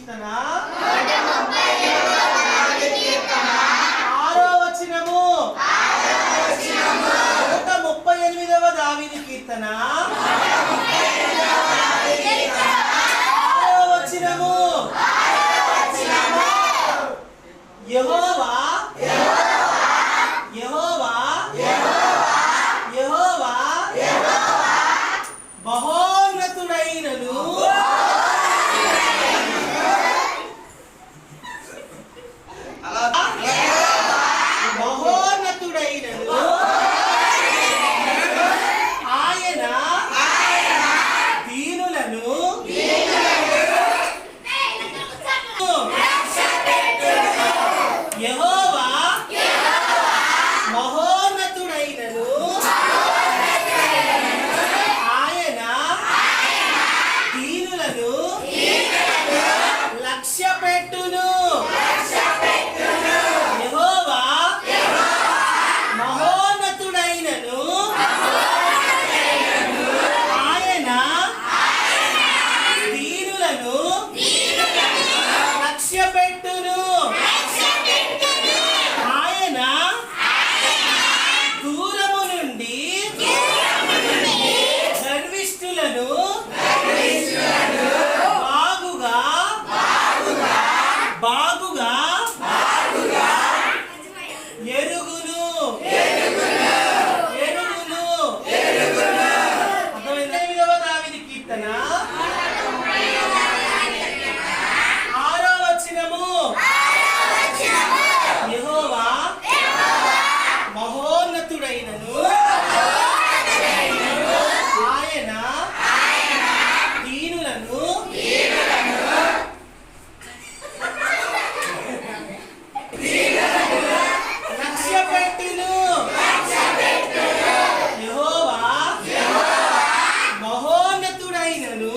కీర్తన 6వ వచనము 138వ దావీదు కీర్తన 6వ వచనము యెహోవా యెహోవా యెహోవా మహోన్నతుడైనను మహోన్నతుడైనను ఆయన దీనులను యెహోవా మహోన్నతుడైనను ఆయన దీనులను లక్ష్యపెట్టును. యెహోవా మహోన్నతుడైనను ఆయన దీనులను లక్ష్యపెట్టును. ఆయన దూరము నుండి గర్విష్ఠులను బాగుగా ఎరుగును. అర్థమైందా? దావీదు కీర్తన 6వ వచనము యెహోవా మహోన్నతుడైనను ఆయన దీనులను లక్ష్యపెట్టును. యెహోవా మహోన్నతుడైనను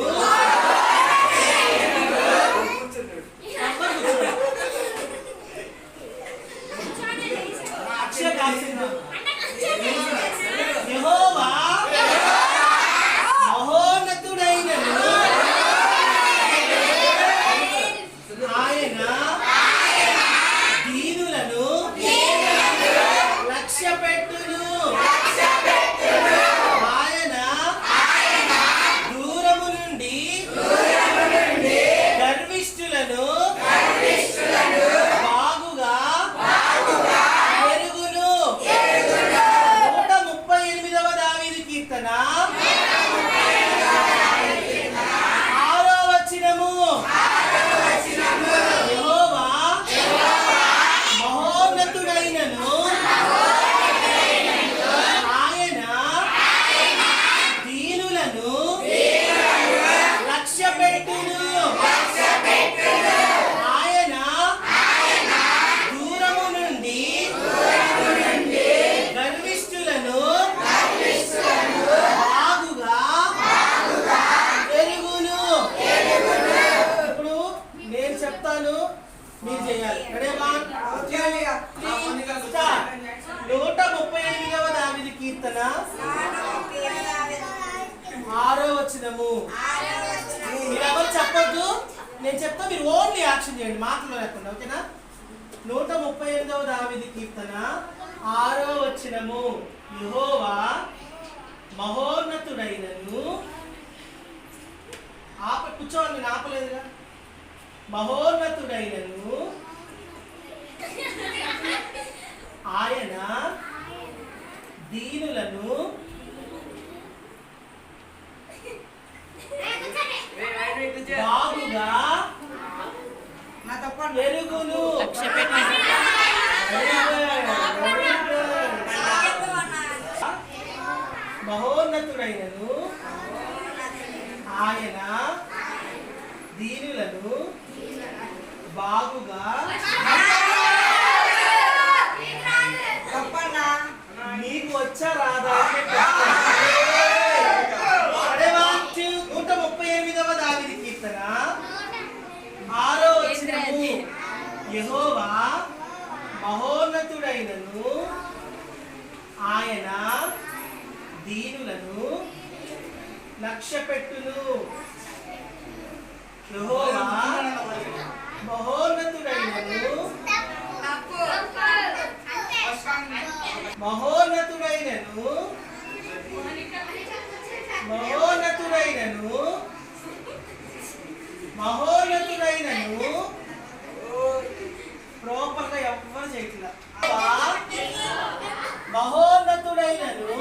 యెహోవా మహోన్నతుడైనను ఆయన దీనులను లక్ష్యపెట్టును. ఆయన దూరము నుండి గర్విష్ఠులను బాగుగా ఎరుగును. 138వ దావీదు కీర్తన 6వ వచనము యెహోవా మహోన్నతుడైనను ఆయన దీనులను లక్ష్యపెట్టును. ఆయన దూరము నుండి గర్విష్ఠులను బాగుగా ఎరుగును. ఇప్పుడు నేను చెప్తాను, మీరు చేయాలి. 138వ దావీదు కీర్తన 6వ వచనము. మీరెవరు చెప్పొద్దు, నేను చెప్తా, మీరు ఓన్లీ యాక్షన్ చేయండి, మాటలు లేకుండా. ఓకేనా? 138వ దావీదు కీర్తన 6వ వచనము యెహోవా మహోన్నతుడైనను కూర్చోవాలి, నేను ఆపలేదుగా. మహోన్నతుడైనను ఆయన దీనులను బాగుగా ఎరుగును. మహోన్నతుడైనను ఆయన దీనులను బాగుగా నీకు వచ్చా రాదా? 138వ దావీదు కీర్తన 6వ వచనము యెహోవా మహోన్నతుడైనను ఆయన దీనులను లక్ష్యపెట్టును. యెహోవా మహోన్నతుడైనను ప్రాపర్ గా ఎవ్వరు చేయట్లా. మహోన్నతుడైనను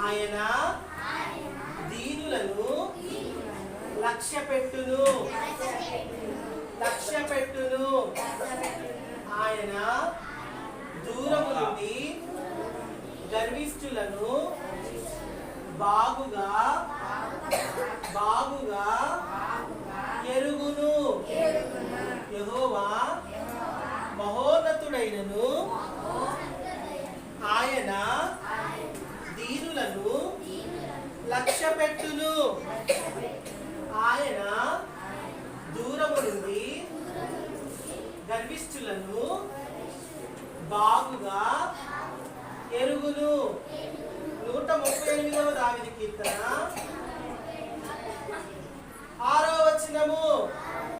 ఆయన దీనులను లక్ష్య పెట్టును. ఆయన దూరము నుండి గర్విష్ఠులను బాగుగా ఎరుగును. యెహోవా మహోన్నతుడైనను ఆయన దీనులను లక్ష్య పెట్టును. ఆయన దూరము నుండి గర్విష్ఠులను బాగుగా ఎరుగును. 138వ దావీదు కీర్తన